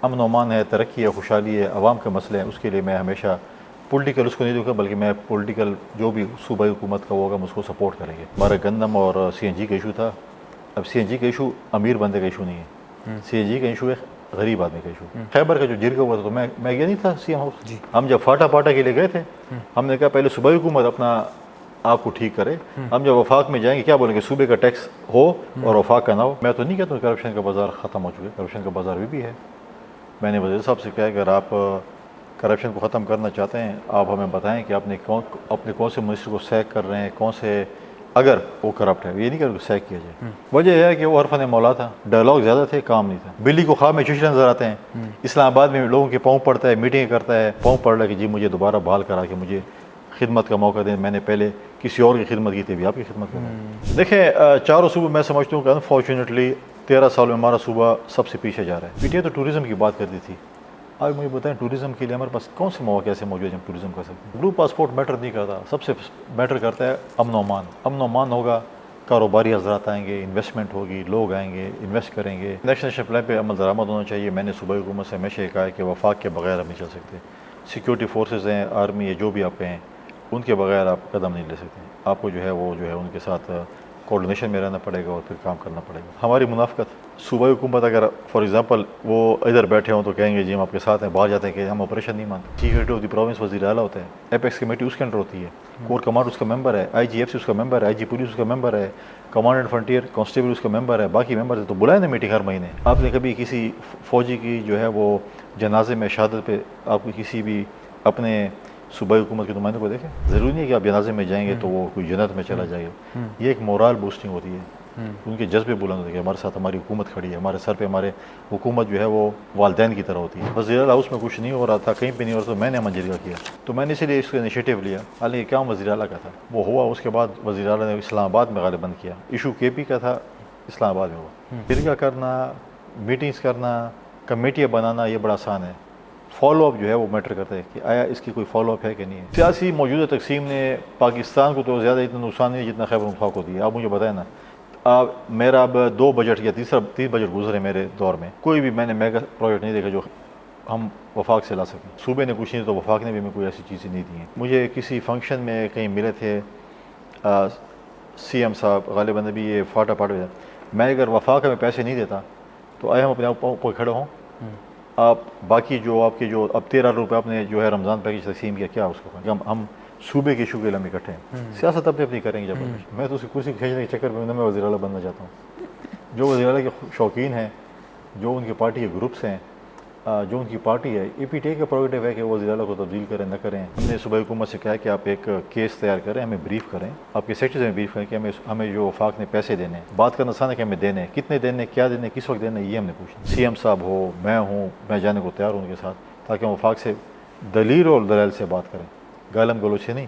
امن و امان ہے, ترقی ہے, خوشحالی ہے, عوام کے مسئلے ہیں, اس کے لیے میں ہمیشہ پولیٹیکل اس کو نہیں دوں گا, بلکہ میں پولیٹیکل جو بھی صوبائی حکومت کا ہوگا ہم اس کو سپورٹ کریں گے. ہمارا گندم اور سی این جی کا ایشو تھا. اب سی این جی کا ایشو امیر بندے کا ایشو نہیں ہے, سی این جی کا ایشو ہے غریب آدمی کا ایشو. خیبر کا جو جرگہ ہوا تھا تو میں گیا نہیں تھا سی ایم ہاؤس. ہم جب پاٹا کے لیے گئے تھے, ہم نے کہا پہلے صوبائی حکومت اپنا آپ کو ٹھیک کرے, ہم جب وفاق میں جائیں گے کیا بولیں گے, صوبے کا ٹیکس ہو اور وفاق کا نہ ہو. میں تو نہیں کہتا ہوں کرپشن کا بازار ختم ہو چکا ہے, کرپشن کا بازار بھی ہے. میں نے وزیر صاحب سے کہا کہ اگر آپ کرپشن کو ختم کرنا چاہتے ہیں آپ ہمیں بتائیں کہ اپنے کون سے منسٹر کو سیک کر رہے ہیں, کون سے اگر وہ کرپٹ ہے, یہ نہیں کہ سیک کیا جائے. وجہ یہ ہے کہ وہ عرفان مولا تھا, ڈائلاگ زیادہ تھے, کام نہیں تھا. بلی کو خواب میں چوچے نظر آتے ہیں. اسلام آباد میں لوگوں کے پاؤں پڑتا ہے, میٹنگ کرتا ہے, پاؤں پڑ رہا ہے کہ جی مجھے دوبارہ بحال کرا کے مجھے خدمت کا موقع دیں, میں نے پہلے کسی اور کی خدمت کی تھی, بھی آپ کی خدمت کریں. دیکھیں چاروں صوبے میں سمجھتا ہوں کہ انفارچونیٹلی 13 سال میں ہمارا صوبہ سب سے پیچھے جا رہا ہے. پی ٹی آئی تو ٹوریزم کی بات کرتی تھی, آج مجھے بتائیں ٹوریزم کے لیے ہمارے پاس کون سے مواقع ایسے موجود ہیں ہم ٹوریزم کر سکتے ہیں. بلو پاسپورٹ میٹر نہیں کرتا, سب سے میٹر کرتا ہے امن و امان. امن و امان ہوگا, کاروباری حضرات آئیں گے, انویسٹمنٹ ہوگی, لوگ آئیں گے, انویسٹ کریں گے. نیشنل پلان پہ عمل درآمد ہونا چاہیے. میں نے صوبائی حکومت سے ہمیشہ کہا ہے کہ وفاق کے بغیر ہم نہیں چل سکتے. سیکورٹی فورسز ہیں, آرمی ہے, جو بھی آپ کہیں, ان کے بغیر آپ قدم نہیں لے سکتے. آپ کو جو ہے وہ جو ہے ان کے ساتھ کوارڈینیشن میں رہنا پڑے گا اور پھر کام کرنا پڑے گا. ہماری منافقت صوبائی حکومت اگر فار ایگزامپل وہ ادھر بیٹھے ہوں تو کہیں گے جی ہم آپ کے ساتھ ہیں, باہر جاتے ہیں کہ ہم آپریشن نہیں مانتے. Chief executive of the province وزیر اعلیٰ ہوتا ہے, ایپیکس کمیٹی اس کے انڈر ہوتی ہے, کور کمانڈ اس کا ممبر ہے, آئی جی ایف سی اس کا ممبر ہے, آئی جی پولیس اس کا ممبر ہے, کمانڈ اینڈ فرنٹیئر کانسٹیبل اس کا ممبر ہے, باقی ممبر ہے. تو بلائیں نا میٹنگ ہر مہینے. آپ نے کبھی کسی فوجی کی جو ہے وہ جنازے میں شہادت پہ آپ کو کسی بھی اپنے صوبائی حکومت کے نمائندے کو دیکھیں؟ ضروری نہیں ہے کہ آپ جنازے میں جائیں گے تو وہ کوئی جنت میں چلا جائے گا. یہ ایک مورال بوسٹنگ ہوتی ہے, ان کے جذبے بلند ہوتے ہیں کہ ہمارے ساتھ ہماری حکومت کھڑی ہے, ہمارے سر پہ ہمارے حکومت جو ہے وہ والدین کی طرح ہوتی ہے. وزیر اعلیٰ اس میں کچھ نہیں ہو رہا تھا, کہیں پہ نہیں ہو رہا تھا, میں نے امن جرگہ کیا, تو میں نے اسی لیے اس کو انیشیٹو لیا. حالانکہ کام وزیر اعلیٰ کا تھا, وہ ہوا. اس کے بعد وزیر اعلیٰ نے اسلام آباد میں غالباً کیا. ایشو کے پی کا تھا, اسلام آباد میں ہوا. جرگہ کرنا, میٹنگز کرنا, کمیٹیاں بنانا یہ بڑا آسان ہے. فالو اپ جو ہے وہ میٹر کرتا ہے کہ آیا اس کی کوئی فالو اپ ہے کہ نہیں ہے. سیاسی موجودہ تقسیم نے پاکستان کو تو زیادہ اتنا نقصان نہیں جتنا خیبر پختونخوا کو دیا. آپ مجھے بتائیں نا, میرا اب 2 بجٹ یا 3 بجٹ گزرے میرے دور میں, کوئی بھی میں نے میگا پروجیکٹ نہیں دیکھا جو ہم وفاق سے لا سکیں. صوبے نے کچھ نہیں تو وفاق نے بھی ہمیں کوئی ایسی چیزیں نہیں دی ہیں. مجھے کسی فنکشن میں کہیں ملے تھے سی ایم صاحب, غالباً ابھی یہ فاٹا پاٹا, میں اگر وفاق میں پیسے نہیں دیتا تو آئے ہم اپنے آپ پر کھڑے ہوں. آپ باقی جو آپ کے جو اب 13 روپے آپ نے جو ہے رمضان پیکج تقسیم کیا, کیا اس کو ہم صوبے کے ایشو کے لیے ہم اکٹھے ہیں. سیاست اپنی کریں گے. جب میں تو اس کی کرسی کھینچنے کے چکر میں میں وزیر اعلیٰ بننا چاہتا ہوں. جو وزیر اعلیٰ کے شوقین ہیں, جو ان کی پارٹی کے گروپس ہیں, جو ان کی پارٹی ہے, ای پی ٹی آئی کا پروگیٹو ہے کہ وہ وزیر اعلیٰ کو تبدیل کریں نہ کریں. ہم نے صوبائی حکومت سے کہا کہ آپ ایک کیس تیار کریں, ہمیں بریف کریں, آپ کے سیکٹرز میں بریف کریں کہ ہمیں جو وفاق نے پیسے دینے ہیں, بات کرنا آسان ہے کہ ہمیں دینے ہیں, کتنے دینے, کیا دینے, کس وقت دینے, یہ ہم نے پوچھنا. سی ایم صاحب ہو, میں ہوں, میں جانے کو تیار ہوں ان کے ساتھ, تاکہ ہم وفاق سے دلیل اور دلائل سے بات کریں, گالم گلوچ سے نہیں.